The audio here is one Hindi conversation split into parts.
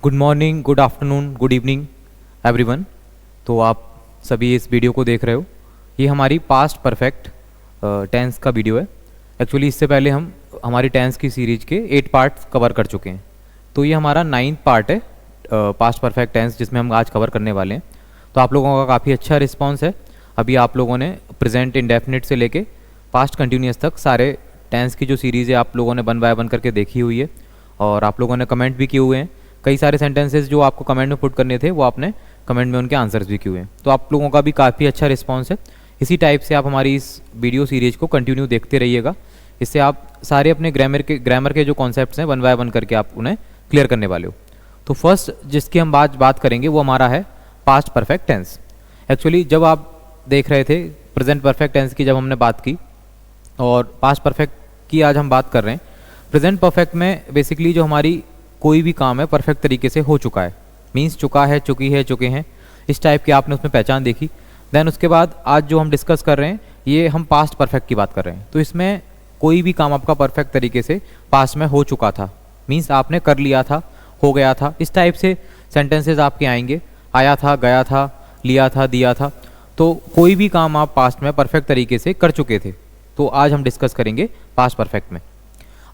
Good morning, good afternoon, good evening everyone. तो आप सभी इस वीडियो को देख रहे हो। ये हमारी पास्ट परफेक्ट टेंस का वीडियो है। एक्चुअली इससे पहले हम हमारी टेंस की सीरीज के 8 पार्ट्स कवर कर चुके हैं। तो ये हमारा 9th पार्ट है पास्ट परफेक्ट टेंस, जिसमें हम आज कवर करने वाले हैं। तो आप लोगों का काफ़ी अच्छा रिस्पॉन्स है। अभी आप लोगों ने प्रेजेंट इंडेफिनिट से लेके पास्ट कंटिन्यूस तक सारे टेंस की जो सीरीज़ है आप लोगों ने वन बाय वन करके देखी हुई है, और आप लोगों ने कमेंट भी किए हुए हैं। कई सारे सेंटेंसेस जो आपको कमेंट में पुट करने थे वो आपने कमेंट में उनके आंसर्स भी किए हुए हैं। तो आप लोगों का भी काफ़ी अच्छा रिस्पॉन्स है। इसी टाइप से आप हमारी इस वीडियो सीरीज को कंटिन्यू देखते रहिएगा। इससे आप सारे अपने ग्रामर के जो कॉन्सेप्ट्स हैं वन बाय वन करके आप उन्हें क्लियर करने वाले हो। तो फर्स्ट जिसकी हम बात करेंगे वो हमारा है पास्ट परफेक्ट टेंस। एक्चुअली जब आप देख रहे थे प्रेजेंट परफेक्ट टेंस की जब हमने बात की, और पास्ट परफेक्ट की आज हम बात कर रहे हैं। प्रेजेंट परफेक्ट में बेसिकली जो हमारी कोई भी काम है परफेक्ट तरीके से हो चुका है, मीन्स चुका है, चुकी है, चुके हैं, इस टाइप की आपने उसमें पहचान देखी। देन उसके बाद आज जो हम डिस्कस कर रहे हैं ये हम पास्ट परफेक्ट की बात कर रहे हैं। तो इसमें कोई भी काम आपका परफेक्ट तरीके से पास्ट में हो चुका था, मीन्स आपने कर लिया था, हो गया था, इस टाइप से सेंटेंसेज आपके आएंगे। आया था, गया था, लिया था, दिया था। तो कोई भी काम आप पास्ट में परफेक्ट तरीके से कर चुके थे। तो आज हम डिस्कस करेंगे पास्ट परफेक्ट में।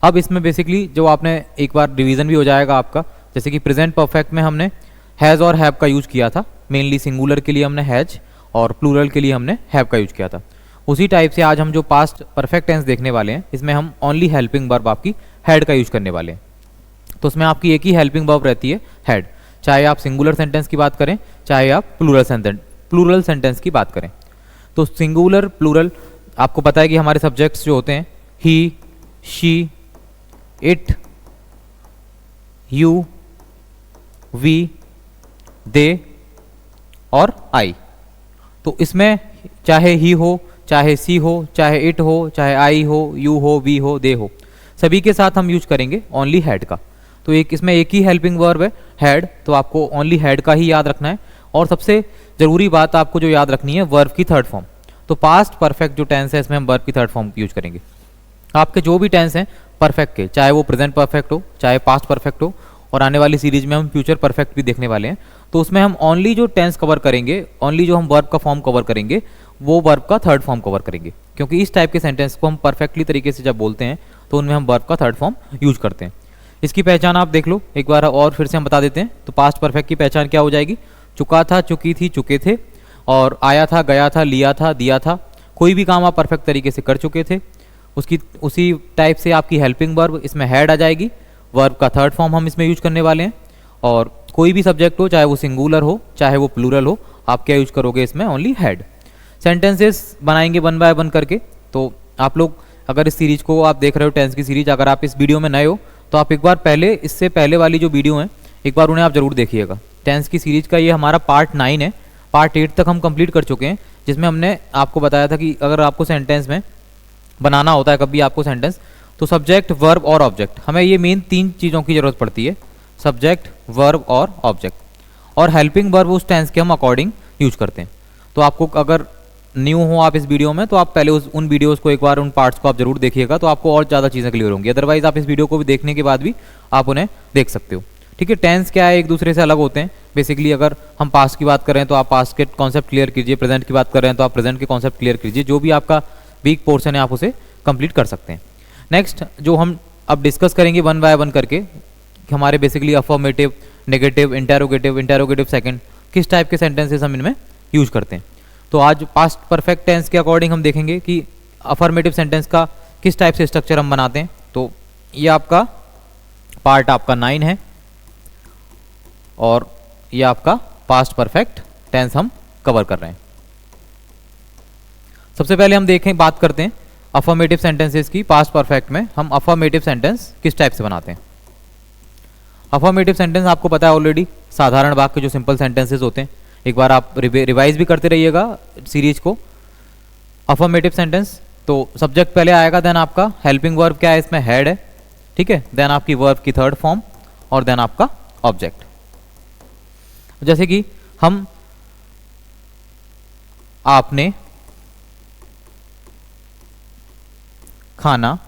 अब इसमें बेसिकली जो आपने एक बार रिवीजन भी हो जाएगा आपका, जैसे कि प्रेजेंट परफेक्ट में हमने हैज़ और हैव का यूज किया था। मेनली सिंगुलर के लिए हमने हैज और प्लूरल के लिए हमने हैव का यूज किया था। उसी टाइप से आज हम जो पास्ट परफेक्ट टेंस देखने वाले हैं इसमें हम ओनली हेल्पिंग वर्ब आपकी हैड का यूज करने वाले हैं। तो उसमें आपकी एक ही हेल्पिंग वर्ब रहती है हैड, चाहे आप सिंगुलर सेंटेंस की बात करें चाहे आप प्लूरल सेंटेंस की बात करें। तो सिंगुलर प्लूरल आपको पता है कि हमारे सब्जेक्ट्स जो होते हैं ही, शी, इट, यू, वी, दे और आई। तो इसमें चाहे ही हो, चाहे सी हो, चाहे इट हो, चाहे आई हो, यू हो, वी हो, दे हो, सभी के साथ हम यूज करेंगे ओनली हैड का। तो इसमें एक ही हेल्पिंग वर्ब है हैड, तो आपको ओनली हैड का ही याद रखना है। और सबसे ज़रूरी बात आपको जो याद रखनी है वर्ब की थर्ड फॉर्म। तो पास्ट परफेक्ट जो टेंस है इसमें हम वर्ब की थर्ड फॉर्म यूज करेंगे। आपके जो भी टेंस हैं परफेक्ट के, चाहे वो प्रेजेंट परफेक्ट हो चाहे पास्ट परफेक्ट हो, और आने वाली सीरीज में हम फ्यूचर परफेक्ट भी देखने वाले हैं। तो उसमें हम ओनली जो टेंस कवर करेंगे, ओनली जो हम वर्ब का फॉर्म कवर करेंगे वो वर्ब का थर्ड फॉर्म कवर करेंगे, क्योंकि इस टाइप के सेंटेंस को हम परफेक्टली तरीके से जब बोलते हैं तो उनमें हम वर्ब का थर्ड फॉर्म यूज करते हैं। इसकी पहचान आप देख लो एक बार और फिर से हम बता देते हैं। तो पास्ट परफेक्ट की पहचान क्या हो जाएगी? चुका था, चुकी थी, चुके थे, और आया था, गया था, लिया था, दिया था। कोई भी काम आप परफेक्ट तरीके से कर चुके थे, उसकी उसी टाइप से आपकी हेल्पिंग वर्ब इसमें हैड आ जाएगी। वर्ब का थर्ड फॉर्म हम इसमें यूज करने वाले हैं। और कोई भी सब्जेक्ट हो, चाहे वो सिंगुलर हो चाहे वो प्लूरल हो, आप क्या यूज करोगे इसमें? Only had. सेंटेंसेस बनाएंगे वन बाय वन करके। तो आप लोग अगर इस सीरीज को आप देख रहे हो टेंस की सीरीज, अगर आप इस वीडियो में नए हो तो आप एक बार पहले इससे पहले वाली जो वीडियो है एक बार उन्हें आप जरूर देखिएगा। टेंस की सीरीज का ये हमारा पार्ट 9 है। पार्ट 8 तक हम कंप्लीट कर चुके हैं, जिसमें हमने आपको बताया था कि अगर आपको सेंटेंस में बनाना होता है कभी आपको सेंटेंस, तो सब्जेक्ट, वर्ब और ऑब्जेक्ट, हमें ये मेन 3 चीज़ों की जरूरत पड़ती है, सब्जेक्ट, वर्ब और ऑब्जेक्ट। और हेल्पिंग वर्ब उस टेंस के हम अकॉर्डिंग यूज करते हैं। तो आपको अगर न्यू हो आप इस वीडियो में तो आप पहले उन वीडियोस को एक बार, उन पार्ट्स को आप जरूर देखिएगा, तो आपको और ज़्यादा चीज़ें क्लियर होंगी। अदरवाइज आप इस वीडियो को भी देखने के बाद भी आप उन्हें देख सकते हो। ठीक है, टेंस क्या है, एक दूसरे से अलग होते हैं। बेसिकली अगर हम पास्ट की बात करें तो आप पास्ट के कॉन्सेप्ट क्लियर कीजिए, प्रेजेंट की बात कर रहे हैं तो आप प्रेजेंट के कॉन्सेप्ट क्लियर कीजिए। जो भी आपका वीक पोर्शन है आप उसे कंप्लीट कर सकते हैं। नेक्स्ट जो हम अब डिस्कस करेंगे वन बाय वन करके, हमारे basically affirmative, negative, interrogative second, किस टाइप के सेंटेंसेस हम इनमें यूज करते हैं। तो आज पास्ट परफेक्ट टेंस के अकॉर्डिंग हम देखेंगे कि अफर्मेटिव सेंटेंस का किस टाइप से स्ट्रक्चर हम बनाते हैं। तो ये आपका पार्ट आपका 9 है, और ये आपका पास्ट परफेक्ट टेंस हम कवर कर रहे हैं। सबसे पहले हम बात करते हैं अफर्मेटिव सेंटेंसेस की। पास्ट परफेक्ट में हम अफर्मेटिव सेंटेंस किस टाइप से बनाते हैं। अफर्मेटिव सेंटेंस आपको पता है ऑलरेडी, साधारण वाक्य जो सिंपल सेंटेंसेस होते हैं। एक बार आप रिवाइज भी करते रहिएगा सीरीज को। अफर्मेटिव सेंटेंस, तो सब्जेक्ट पहले आएगा, देन आपका हेल्पिंग वर्ब क्या है इसमें? हैड है। ठीक है, देन आपकी वर्ब की थर्ड फॉर्म, और देन आपका ऑब्जेक्ट। जैसे कि हम, आपने खाना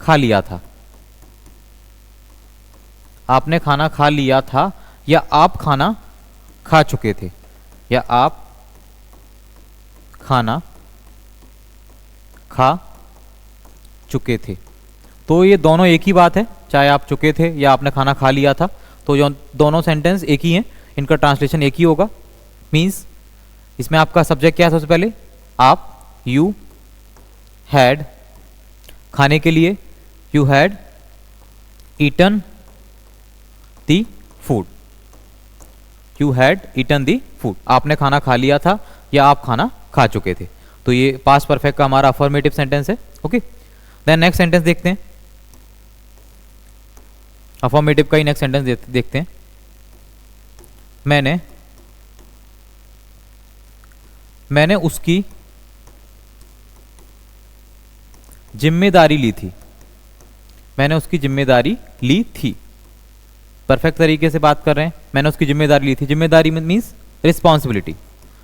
खा लिया था। आपने खाना खा लिया था, या आप खाना खा चुके थे, या आप खाना खा चुके थे। तो ये दोनों एक ही बात है, चाहे आप चुके थे या आपने खाना खा लिया था, तो जो दोनों सेंटेंस एक ही हैं, इनका ट्रांसलेशन एक ही होगा। मीन्स इसमें आपका सब्जेक्ट क्या है? सबसे पहले आप, यू हैड, खाने के लिए you had eaten the food, you had eaten the food, आपने खाना खा लिया था या आप खाना खा चुके थे। तो ये पास्ट परफेक्ट का हमारा अफर्मेटिव सेंटेंस है। ओके, देन नेक्स्ट सेंटेंस देखते हैं, अफर्मेटिव का ही नेक्स्ट सेंटेंस देखते हैं। मैंने उसकी जिम्मेदारी ली थी, मैंने उसकी जिम्मेदारी ली थी। परफेक्ट तरीके से बात कर रहे हैं, मैंने उसकी जिम्मेदारी ली थी। जिम्मेदारी मीन्स रिस्पॉन्सिबिलिटी।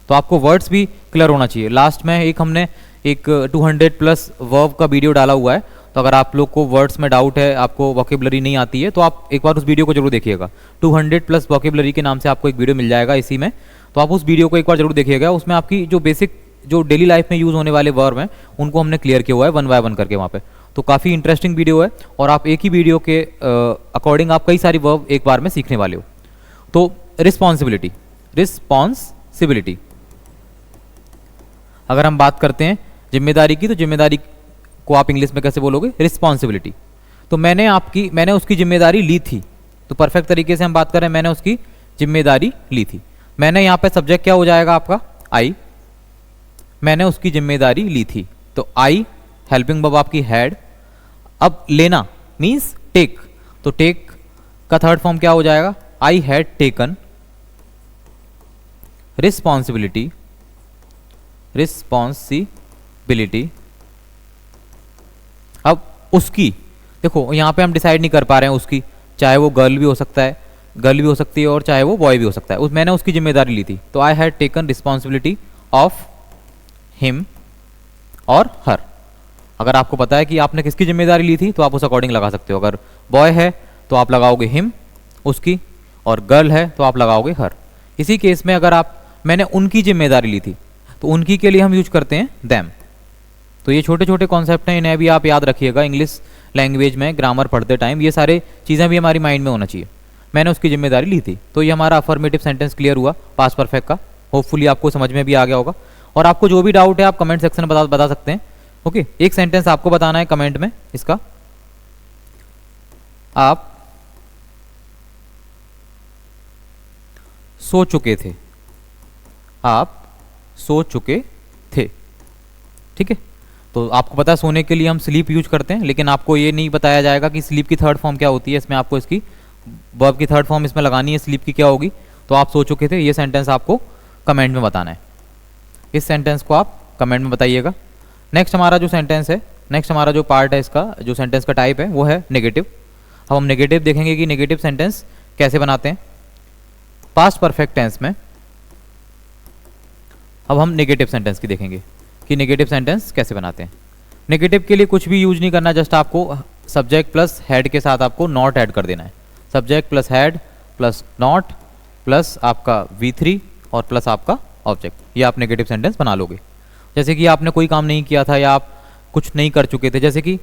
तो आपको वर्ड्स भी क्लियर होना चाहिए। लास्ट में हमने एक 200+ वर्ब का वीडियो डाला हुआ है, तो अगर आप लोग को वर्ड्स में डाउट है, आपको वोकेबलरी नहीं आती है, तो आप एक बार उस वीडियो को जरूर देखिएगा। 200+ वोकेबलरी के नाम से आपको एक वीडियो मिल जाएगा इसी में, तो आप उस वीडियो को एक बार जरूर देखिएगा। उसमें आपकी जो बेसिक जो डेली लाइफ में यूज होने वाले वर्ब हैं उनको हमने क्लियर किया हुआ है 1 बाय 1 करके वहाँ पे। तो काफ़ी इंटरेस्टिंग वीडियो है, और आप एक ही वीडियो के अकॉर्डिंग आप कई सारी वर्ब एक बार में सीखने वाले हो। तो रिस्पॉन्सिबिलिटी, रिस्पॉन्सिबिलिटी अगर हम बात करते हैं जिम्मेदारी की, तो जिम्मेदारी को आप इंग्लिश में कैसे बोलोगे? रिस्पॉन्सिबिलिटी। तो मैंने उसकी जिम्मेदारी ली थी, तो परफेक्ट तरीके से हम बात करें, मैंने उसकी जिम्मेदारी ली थी। मैंने यहाँ पे सब्जेक्ट क्या हो जाएगा आपका? आई। मैंने उसकी जिम्मेदारी ली थी, तो आई, हेल्पिंग वर्ब आपकी हैड। अब लेना मीन्स टेक, तो टेक का थर्ड फॉर्म क्या हो जाएगा? I had taken responsibility, responsibility. अब उसकी, देखो यहाँ पे हम डिसाइड नहीं कर पा रहे हैं उसकी, चाहे वो गर्ल भी हो सकता है, गर्ल भी हो सकती है, और चाहे वो बॉय भी हो सकता है। मैंने उसकी जिम्मेदारी ली थी, तो I had taken responsibility of him और हर। अगर आपको पता है कि आपने किसकी जिम्मेदारी ली थी, तो आप उस अकॉर्डिंग लगा सकते हो। अगर बॉय है तो आप लगाओगे हिम उसकी, और गर्ल है तो आप लगाओगे हर। इसी केस में अगर मैंने उनकी जिम्मेदारी ली थी, तो उनकी के लिए हम यूज करते हैं देम। तो ये छोटे छोटे कॉन्सेप्ट हैं, इन्हें भी आप याद रखिएगा इंग्लिश लैंग्वेज में ग्रामर पढ़ते टाइम। ये सारे चीज़ें भी हमारी माइंड में होना चाहिए। मैंने उसकी जिम्मेदारी ली थी, तो ये हमारा अफर्मेटिव सेंटेंस क्लियर हुआ पास्ट परफेक्ट का। होपफुली आपको समझ में भी आ गया होगा, और आपको जो भी डाउट है आप कमेंट सेक्शन में बता सकते हैं। ओके, एक सेंटेंस आपको बताना है कमेंट में इसका, आप सो चुके थे, आप सो चुके थे। ठीक है, तो आपको पता है सोने के लिए हम स्लीप यूज करते हैं, लेकिन आपको ये नहीं बताया जाएगा कि स्लीप की थर्ड फॉर्म क्या होती है। इसमें आपको इसकी वर्ब की थर्ड फॉर्म इसमें लगानी है, स्लीप की क्या होगी। तो आप सो चुके थे, ये सेंटेंस आपको कमेंट में बताना है। इस सेंटेंस को आप कमेंट में बताइएगा। नेक्स्ट हमारा जो सेंटेंस है, नेक्स्ट हमारा जो पार्ट है इसका, जो सेंटेंस का टाइप है वो है नेगेटिव। अब हम नेगेटिव देखेंगे कि नेगेटिव सेंटेंस कैसे बनाते हैं पास्ट परफेक्ट टेंस में। अब हम नेगेटिव सेंटेंस की देखेंगे कि नेगेटिव सेंटेंस कैसे बनाते हैं। नेगेटिव के लिए कुछ भी यूज नहीं करना, जस्ट आपको सब्जेक्ट प्लस हेड के साथ आपको नॉट ऐड कर देना है। Subject plus head plus not plus आपका V3 और प्लस आपका ऑब्जेक्ट, ये आप नेगेटिव सेंटेंस बना लोगे। जैसे कि आपने कोई काम नहीं किया था या आप कुछ नहीं कर चुके थे, जैसे कि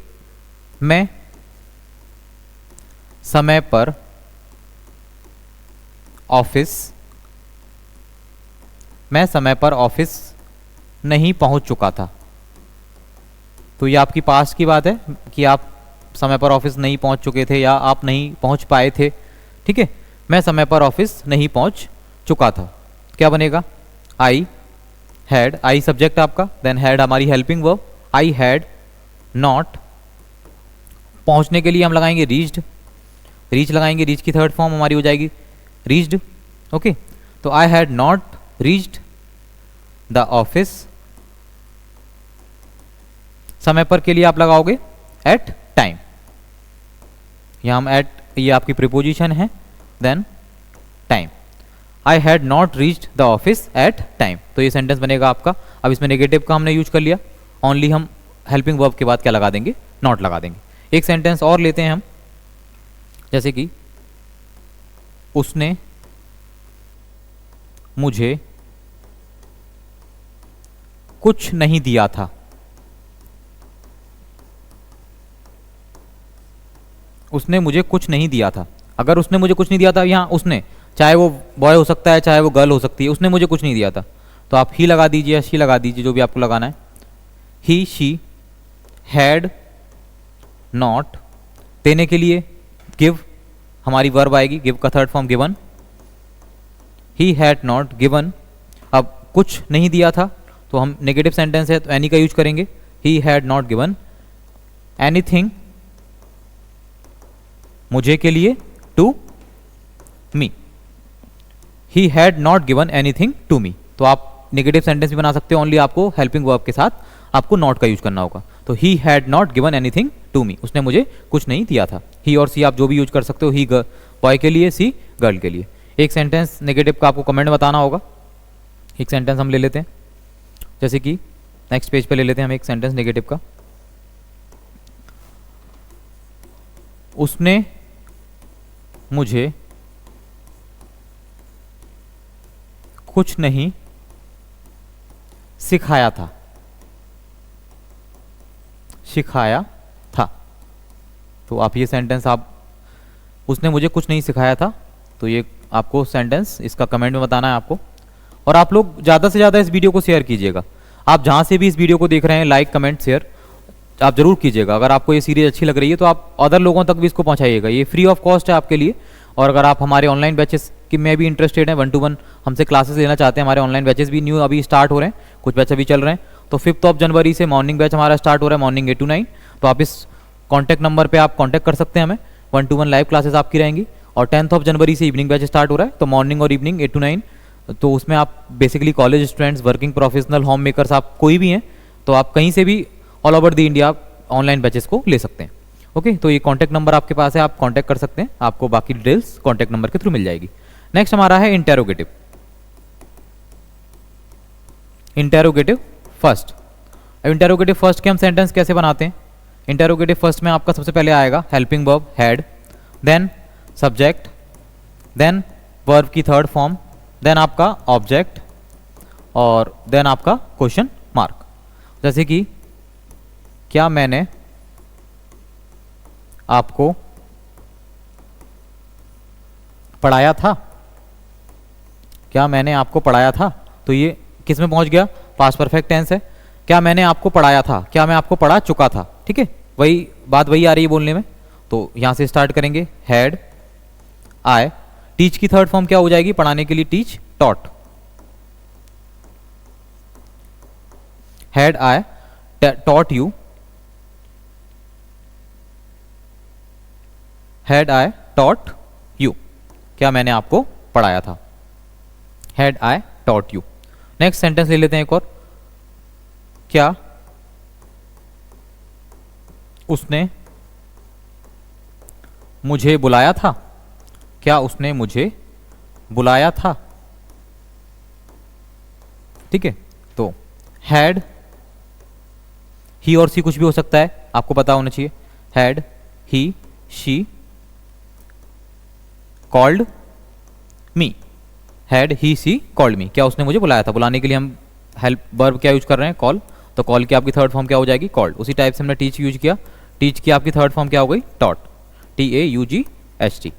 मैं समय पर ऑफिस नहीं पहुंच चुका था। तो ये आपकी पास्ट की बात है कि आप समय पर ऑफिस नहीं पहुंच चुके थे या आप नहीं पहुंच पाए थे। ठीक है, मैं समय पर ऑफिस नहीं पहुंच चुका था, क्या बनेगा? आई हैड, आई सब्जेक्ट आपका, देन हैड हमारी helping verb. I had not, पहुंचने के लिए हम लगाएंगे रीच्ड, रीच लगाएंगे, रीच की थर्ड फॉर्म हमारी हो जाएगी रीच्ड। ओके, तो आई had not reached the office. समय पर के लिए आप लगाओगे एट टाइम, यहां हम एट, ये आपकी प्रीपोजिशन है, then time. I had not reached the office at time, तो ये सेंटेंस बनेगा आपका। अब इसमें नेगेटिव का हमने यूज कर लिया, ओनली हम हेल्पिंग वर्ब के बाद क्या लगा देंगे? नॉट लगा देंगे। एक सेंटेंस और लेते हैं हम, जैसे कि उसने मुझे कुछ नहीं दिया था। उसने मुझे कुछ नहीं दिया था। अगर उसने मुझे कुछ नहीं दिया था, यहाँ उसने, चाहे वो बॉय हो सकता है चाहे वो गर्ल हो सकती है, उसने मुझे कुछ नहीं दिया था, तो आप ही लगा दीजिए या शी लगा दीजिए, जो भी आपको लगाना है। ही शी हैड नॉट, देने के लिए गिव हमारी वर्ब आएगी, गिव का third form given. He had not given, अब कुछ नहीं दिया था तो हम नेगेटिव सेंटेंस है तो एनी का यूज करेंगे। He had not given anything, मुझे के लिए, to me. He had not given anything to me, तो आप नेगेटिव सेंटेंस भी बना सकते हो, ओनली आपको हेल्पिंग वर्ब के साथ आपको नॉट का यूज करना होगा। तो he had not given anything to me, उसने मुझे कुछ नहीं दिया था। ही और सी आप जो भी यूज कर सकते हो, ही बॉय के लिए, सी गर्ल के लिए। एक सेंटेंस नेगेटिव का आपको कमेंट बताना होगा। एक सेंटेंस हम ले लेते हैं, जैसे कि नेक्स्ट पेज पे ले लेते हैं हम एक सेंटेंस नेगेटिव का। उसने मुझे कुछ नहीं सिखाया था। सिखाया था, तो आप ये सेंटेंस आप, उसने मुझे कुछ नहीं सिखाया था, तो ये आपको सेंटेंस इसका कमेंट में बताना है आपको। और आप लोग ज़्यादा से ज़्यादा इस वीडियो को शेयर कीजिएगा। आप जहाँ से भी इस वीडियो को देख रहे हैं, लाइक कमेंट शेयर आप जरूर कीजिएगा। अगर आपको ये सीरीज अच्छी लग रही है तो आप अदर लोगों तक भी इसको पहुँचाइएगा। ये फ्री ऑफ कॉस्ट है आपके लिए। और अगर आप हमारे ऑनलाइन बैचेस की में भी इंटरेस्टेड हैं, 1-to-1 हमसे क्लासेस लेना चाहते हैं, हमारे ऑनलाइन बैचेस भी न्यू अभी स्टार्ट हो रहे हैं, कुछ बैच अभी चल रहे हैं। तो 5 जनवरी से मॉर्निंग बैच हमारा स्टार्ट हो रहा है, मॉर्निंग 8 to 9। तो आप इस कॉन्टैक्ट नंबर पर आप कॉन्टैक्ट कर सकते हैं हमें। 1-to-1 लाइव क्लासेस आपकी रहेंगी। और 10 जनवरी से इवनिंग बैच स्टार्ट हो रहा है, तो मॉर्निंग और इवनिंग 8 to 9। तो उसमें आप basically college students, working professional, home makers, आप कोई भी हैं तो आप कहीं से भी all over the India online batches को ले सकते हैं। ओके, तो ये कॉन्टैक्ट नंबर आपके पास है, आप कॉन्टैक्ट कर सकते हैं, आपको बाकी डिटेल्स कॉन्टैक्ट नंबर के थ्रू मिल जाएगी। नेक्स्ट हमारा है इंटेरोगेटिव। Interrogative first. अब इंटेरोगेटिव फर्स्ट के हम सेंटेंस कैसे बनाते हैं? इंटेरोगेटिव फर्स्ट में आपका सबसे पहले आएगा helping verb had, then subject, then verb की थर्ड फॉर्म, देन आपका ऑब्जेक्ट और देन आपका क्वेश्चन मार्क। जैसे कि क्या मैंने आपको पढ़ाया था? क्या मैंने आपको पढ़ाया था? तो ये किस में पहुंच गया? पास्ट परफेक्ट टेंस है। क्या मैंने आपको पढ़ाया था, क्या मैं आपको पढ़ा चुका था। ठीक है, वही बात वही आ रही है बोलने में। तो यहां से स्टार्ट करेंगे, हैड आई, टीच की थर्ड फॉर्म क्या हो जाएगी पढ़ाने के लिए? Teach, taught. Had I taught you, had I taught you, क्या मैंने आपको पढ़ाया था। Had I taught you. Next sentence ले लेते हैं एक और। क्या उसने मुझे बुलाया था? क्या उसने मुझे बुलाया था? ठीक है, तो हैड, ही और सी कुछ भी हो सकता है, आपको पता होना चाहिए। Had, he, she, called me. Had, he, she, called me, क्या उसने मुझे बुलाया था। बुलाने के लिए हम हेल्प वर्ब क्या यूज कर रहे हैं? कॉल। तो कॉल की आपकी थर्ड फॉर्म क्या हो जाएगी? कॉल्ड। उसी टाइप से हमने टीच यूज किया, टीच की आपकी थर्ड फॉर्म क्या हो गई? Taught, TAUGHT।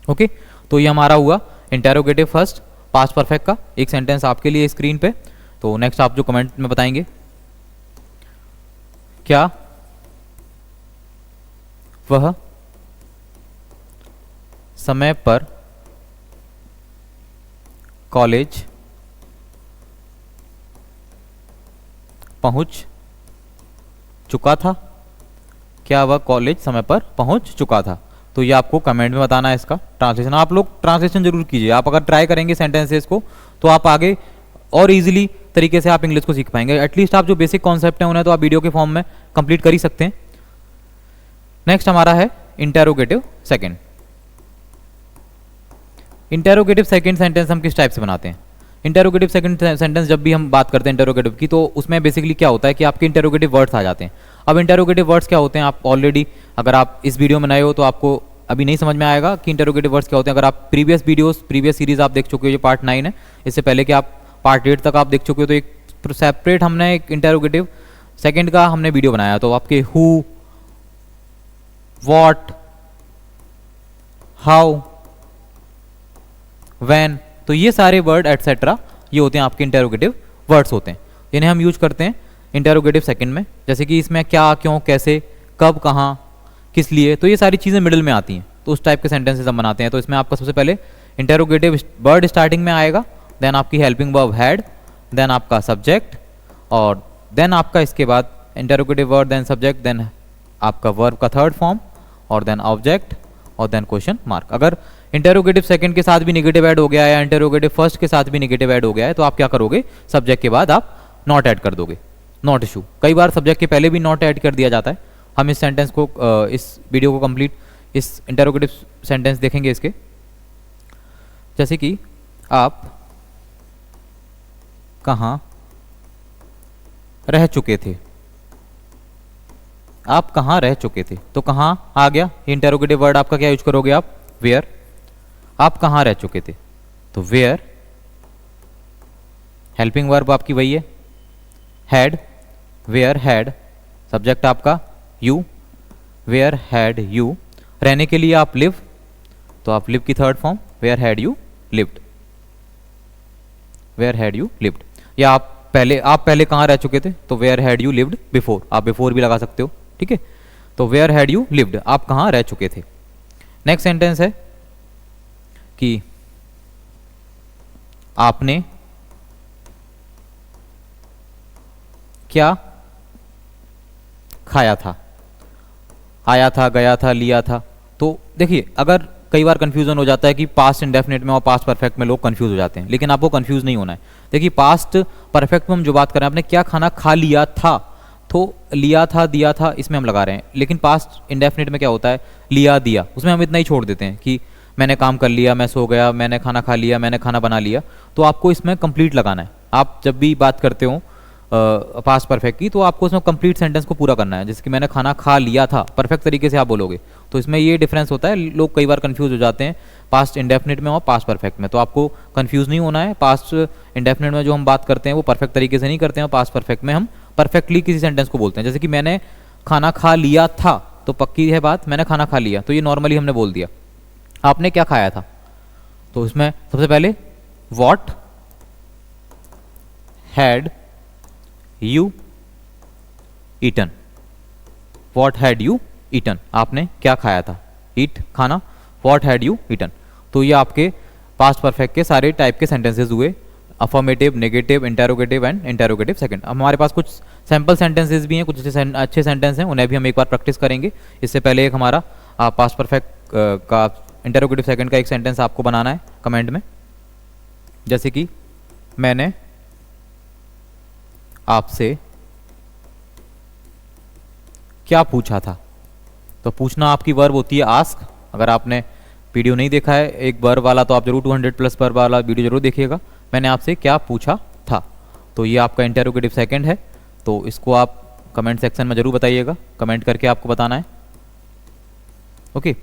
ओके, तो ये हमारा हुआ इंटेरोगेटिव फर्स्ट पास्ट परफेक्ट का। एक सेंटेंस आपके लिए स्क्रीन पे। तो नेक्स्ट आप जो कमेंट में बताएंगे, क्या वह समय पर कॉलेज पहुंच चुका था? क्या वह कॉलेज समय पर पहुंच चुका था? तो ये आपको कमेंट में बताना है इसका ट्रांसलेशन। आप लोग ट्रांसलेशन जरूर कीजिए। आप अगर ट्राई करेंगे सेंटेंसेस को तो आप आगे और इजीली तरीके से आप इंग्लिश को सीख पाएंगे। एटलीस्ट आप जो बेसिक कॉन्सेप्ट है उन्हें तो आप वीडियो के फॉर्म में कंप्लीट कर ही सकते हैं। नेक्स्ट हमारा है interrogative second. Interrogative second sentence हम किस टाइप से बनाते हैं? इंटेरोगेटिव सेकंड सेंटेंस जब भी हम बात करते हैं इंटेरोगेटिव की, तो उसमें बेसिकली क्या होता है कि आपके इंटेरोगेटिव वर्ड्स आ जाते हैं। अब इंटेरोगेटिव वर्ड्स क्या होते हैं, आप ऑलरेडी अगर आप इस वीडियो में नए हो तो आपको अभी नहीं समझ में आएगा कि इंटेरोगेटिव वर्ड्स क्या होते हैं। अगर आप प्रीवियस वीडियोस, प्रीवियस सीरीज आप देख चुके हो, जो पार्ट 9 है, इससे पहले कि आप पार्ट 8 तक आप देख चुके हो, तो एक सेपरेट हमने एक इंटेरोगेटिव सेकंड का हमने वीडियो बनाया। तो आपके हु, व्हाट, हाउ, व्हेन, तो ये सारे वर्ड एटसेट्रा ये होते हैं आपके इंटेरोगेटिव वर्ड्स होते हैं, जिन्हें हम यूज करते हैं इंटेरोगेटिव सेकंड में। जैसे कि इसमें क्या, क्यों, कैसे, कब, कहाँ, किस लिए, तो ये सारी चीज़ें मिडिल में आती हैं, तो उस टाइप के सेंटेंसेस हम बनाते हैं। तो इसमें आपका सबसे पहले इंटेरोगेटिव वर्ड स्टार्टिंग में आएगा, देन आपकी हेल्पिंग वर्ब हैड, देन आपका सब्जेक्ट, और देन आपका इसके बाद interrogative word, then subject, then आपका वर्ब का थर्ड फॉर्म, और देन ऑब्जेक्ट, और देन क्वेश्चन मार्क। अगर इंटेरोगेटिव सेकंड के साथ भी नेगेटिव ऐड हो गया है या इंटेरोगेटिव फर्स्ट के साथ भी नेगेटिव ऐड हो गया है, तो आप क्या करोगे, सब्जेक्ट के बाद आप नॉट ऐड कर दोगे, नॉट इशू। कई बार सब्जेक्ट के पहले भी नॉट ऐड कर दिया जाता है। हम इस सेंटेंस को, इस वीडियो को कंप्लीट इस इंटेरोगेटिव सेंटेंस देखेंगे इसके। जैसे कि आप कहाँ रह चुके थे, आप कहाँ रह चुके थे, तो कहाँ आ गया, इंटेरोगेटिव वर्ड आपका क्या यूज करोगे आप, वेयर। आप कहाँ रह चुके थे, तो वेयर, हेल्पिंग वर्ब आपकी वही है हैड, वेयर हैड, सब्जेक्ट आपका यू, वेयर हैड यू, रहने के लिए आप लिव, तो आप लिव की third form where had you lived, where had you lived. या आप पहले कहाँ रह चुके थे, तो where had you lived before, आप बिफोर भी लगा सकते हो, ठीक है। तो वेयर हैड यू लिव्ड, आप कहाँ रह चुके थे। नेक्स्ट सेंटेंस है कि आपने क्या खाया था, आया था, गया था, लिया था। तो देखिए, अगर कई बार कंफ्यूजन हो जाता है कि पास्ट इंडेफिनिट में और पास्ट परफेक्ट में लोग कंफ्यूज हो जाते हैं, लेकिन आपको कंफ्यूज नहीं होना है। देखिए, पास्ट परफेक्ट में हम जो बात कर रहे हैं, आपने क्या खाना खा लिया था, तो लिया था, दिया था, इसमें हम लगा रहे हैं। लेकिन पास्ट इंडेफिनिट में क्या होता है, लिया, दिया, उसमें हम इतना ही छोड़ देते हैं कि मैंने काम कर लिया, मैं सो गया, मैंने खाना खा लिया, मैंने खाना बना लिया। तो आपको इसमें कंप्लीट लगाना है। आप जब भी बात करते हो पास्ट परफेक्ट की, तो आपको उसमें कंप्लीट सेंटेंस को पूरा करना है। जैसे कि मैंने खाना खा लिया था, परफेक्ट तरीके से आप बोलोगे। तो इसमें ये डिफरेंस होता है, लोग कई बार कंफ्यूज हो जाते हैं पास्ट इंडेफिनिट में और पास्ट परफेक्ट में। तो आपको कंफ्यूज नहीं होना है। पास्ट इंडेफिनिट में जो हम बात करते हैं वो परफेक्ट तरीके से नहीं करते हैं, और पास्ट परफेक्ट में हम परफेक्टली किसी सेंटेंस को बोलते हैं। जैसे कि मैंने खाना खा लिया था, तो पक्की है बात, मैंने खाना खा लिया, तो ये नॉर्मली हमने बोल दिया। आपने क्या खाया था, तो इसमें सबसे पहले what had you eaten, what had you eaten, आपने क्या खाया था, ईट खाना, व्हाट हैड यू ईटन। तो ये आपके पास्ट परफेक्ट के सारे टाइप के सेंटेंसेस हुए, affirmative, negative, interrogative and interrogative second. हमारे पास कुछ सैम्पल सेंटेंसेस भी हैं, कुछ अच्छे सेंटेंस हैं, उन्हें भी हम एक बार प्रैक्टिस करेंगे। इससे पहले एक हमारा पास्ट परफेक्ट का इंटेरोगेटिव सेकंड का एक सेंटेंस आपको बनाना है कमेंट में। जैसे कि मैंने आपसे क्या पूछा था, तो पूछना आपकी वर्ब होती है आस्क। अगर आपने वीडियो नहीं देखा है एक वर्ब वाला, तो आप जरूर 200+ वर्ब वाला वीडियो जरूर देखिएगा। मैंने आपसे क्या पूछा था, तो ये आपका इंटेरोगेटिव सेकंड है। तो इसको आप कमेंट सेक्शन में जरूर बताइएगा, कमेंट करके आपको बताना है। ओके,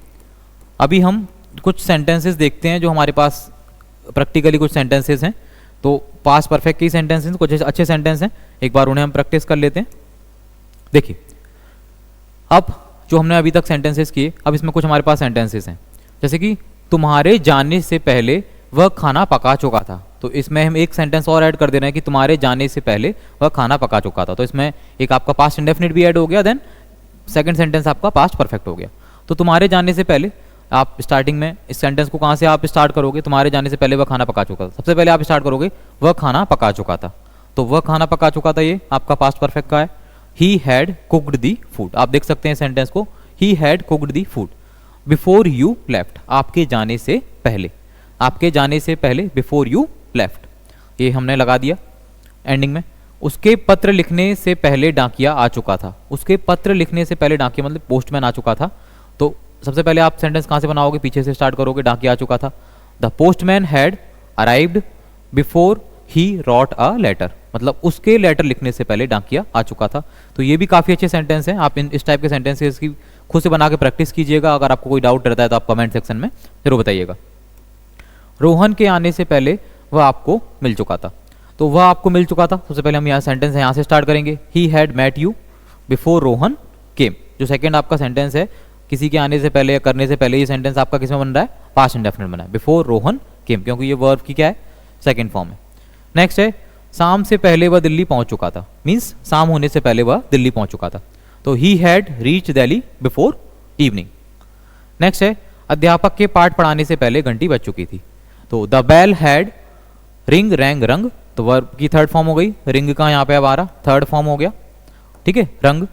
अभी हम कुछ सेंटेंसेस देखते हैं जो हमारे पास प्रैक्टिकली कुछ सेंटेंसेस हैं। तो पास्ट परफेक्ट के सेंटेंसेस कुछ अच्छे सेंटेंस हैं, एक बार उन्हें हम प्रैक्टिस कर लेते हैं। देखिए, अब जो हमने अभी तक सेंटेंसेस किए, अब इसमें कुछ हमारे पास सेंटेंसेस हैं। जैसे कि तुम्हारे जाने से पहले वह खाना पका चुका था, तो इसमें हम एक सेंटेंस और ऐड कर दे रहे हैं कि तुम्हारे जाने से पहले वह खाना पका चुका था। तो इसमें एक आपका पास्ट इंडेफिनिट भी ऐड हो गया, देन सेकंड सेंटेंस आपका पास्ट परफेक्ट हो गया। तो तुम्हारे जाने से पहले, आप स्टार्टिंग में इस सेंटेंस को कहाँ से आप स्टार्ट करोगे, तुम्हारे जाने से पहले वह खाना पका चुका था। सबसे पहले आप स्टार्ट करोगे वह खाना पका चुका था, तो वह खाना पका चुका था, ये आपका पास्ट परफेक्ट का है। He had cooked the food, आप देख सकते हैं सेंटेंस को, he had cooked the food before you left, आपके जाने से पहले, आपके जाने से पहले, बिफोर यू लेफ्ट, ये हमने लगा दिया एंडिंग में। उसके पत्र लिखने से पहले डाकिया आ चुका था, उसके पत्र लिखने से पहले डाकिया मतलब पोस्टमैन आ चुका था। तो सबसे पहले आप सेंटेंस कहाँ से बनाओगे, पीछे से स्टार्ट करोगे, डाकिया आ चुका था। The postman had arrived before he wrote a letter, मतलब उसके लेटर लिखने से पहले डाकिया आ चुका था। तो ये भी काफ़ी अच्छे सेंटेंस हैं। आप इस टाइप के सेंटेंसेस की खुद से बना के प्रैक्टिस कीजिएगा। अगर आपको कोई डाउट रहता है तो आप कमेंट सेक्शन में जरूर बताइएगा। रोहन के आने से पहले वह आपको मिल चुका था, तो वह आपको मिल चुका था। सबसे पहले हम यहाँ सेंटेंस है यहाँ से स्टार्ट करेंगे। He had met you before Rohan came. जो सेकंड आपका सेंटेंस है, किसी के आने से पहले या करने से पहले, ये सेंटेंस आपका किसमें बन रहा है? पास्ट इंडेफिनिट बना है, बिफोर रोहन केम, क्योंकि ये वर्ब की क्या है? सेकंड फॉर्म है। नेक्स्ट है शाम से पहले वह दिल्ली पहुंच चुका था, मीन्स शाम होने से पहले वह दिल्ली पहुंच चुका था, तो he had reach Delhi before evening. Next है अध्यापक के पाठ पढ़ाने से पहले घंटी बज चुकी थी, तो the bell had ring rang rung, तो वर्ब की थर्ड फॉर्म हो गई। रिंग का यहाँ पे अब आ रहा थर्ड फॉर्म हो गया, ठीक है, रंग।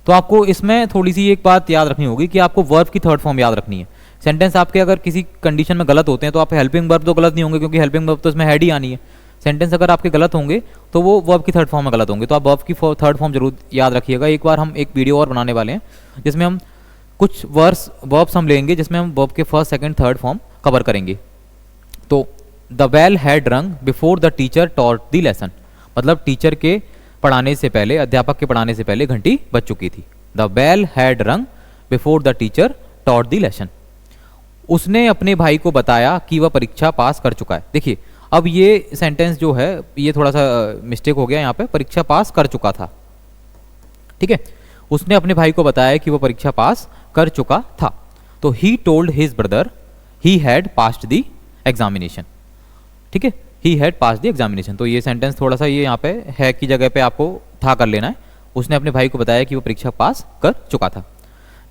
तो आपको इसमें थोड़ी सी एक बात याद रखनी होगी कि आपको वर्ब की थर्ड फॉर्म याद रखनी है। सेंटेंस आपके अगर किसी कंडीशन में गलत होते हैं तो आप हेल्पिंग वर्ब तो गलत नहीं होंगे, क्योंकि हेल्पिंग वर्ब तो इसमें हैड ही आनी है। सेंटेंस अगर आपके गलत होंगे तो वो वर्ब की थर्ड फॉर्म में गलत होंगे, तो आप वर्ब की थर्ड फॉर्म जरूर याद रखिएगा। एक बार हम एक वीडियो और बनाने वाले हैं जिसमें हम कुछ वर्ब्स हम लेंगे जिसमें हम वर्ब के first second third form cover करेंगे। तो द बेल हैड रंग before the teacher taught the lesson, मतलब टीचर के पढ़ाने से पहले, अध्यापक के पढ़ाने से पहले घंटी बज चुकी थी। द बेल हैड रंग before the teacher taught the lesson. उसने अपने भाई को बताया कि वह परीक्षा पास कर चुका है। देखिए अब ये सेंटेंस जो है ये थोड़ा सा मिस्टेक हो गया यहाँ पे, परीक्षा पास कर चुका था, ठीक है। उसने अपने भाई को बताया कि वह परीक्षा पास कर चुका था, तो he told his brother he had passed the examination, ठीक है, he had pass the examination. तो ये सेंटेंस थोड़ा सा ये यहाँ पे है की जगह पे आपको था कर लेना है। उसने अपने भाई को बताया कि वो परीक्षा पास कर चुका था।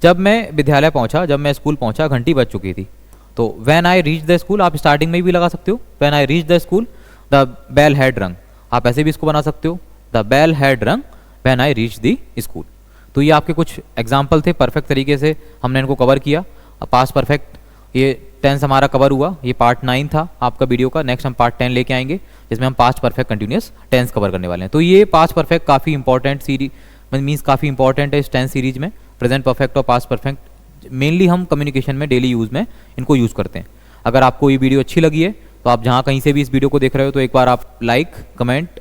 जब मैं विद्यालय पहुंचा, जब मैं स्कूल पहुंचा, घंटी बज चुकी थी, तो when I reach the school आप स्टार्टिंग में भी लगा सकते हो। When I reach the school the bell had rung, आप ऐसे भी इसको बना सकते हो, the bell had rung when I reach the school. तो ये आपके कुछ एग्जाम्पल थे, परफेक्ट तरीके से हमने इनको कवर किया। पास्ट परफेक्ट ये टेंस हमारा कवर हुआ, ये पार्ट 9 था आपका वीडियो का। नेक्स्ट हम पार्ट 10 लेके आएंगे जिसमें हम past perfect continuous tense cover करने वाले हैं। तो ये पास्ट परफेक्ट काफ़ी इंपॉर्टेंट सीरीज मीन्स काफ़ी इंपॉर्टेंट है इस टेंस सीरीज में। प्रेजेंट परफेक्ट और पास्ट परफेक्ट मेनली हम कम्युनिकेशन में डेली यूज़ में इनको यूज़ करते हैं। अगर आपको ये वीडियो अच्छी लगी है तो आप जहाँ कहीं से भी इस वीडियो को देख रहे हो तो एक बार आप लाइक कमेंट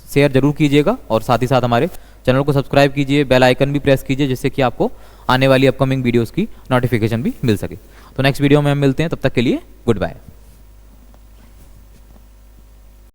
शेयर जरूर कीजिएगा, और साथ ही साथ हमारे चैनल को सब्सक्राइब कीजिए, बेल आइकन भी प्रेस कीजिए, जिससे कि आपको आने वाली अपकमिंग वीडियोस की नोटिफिकेशन भी मिल सके। तो नेक्स्ट वीडियो में हम मिलते हैं, तब तक के लिए गुड बाय।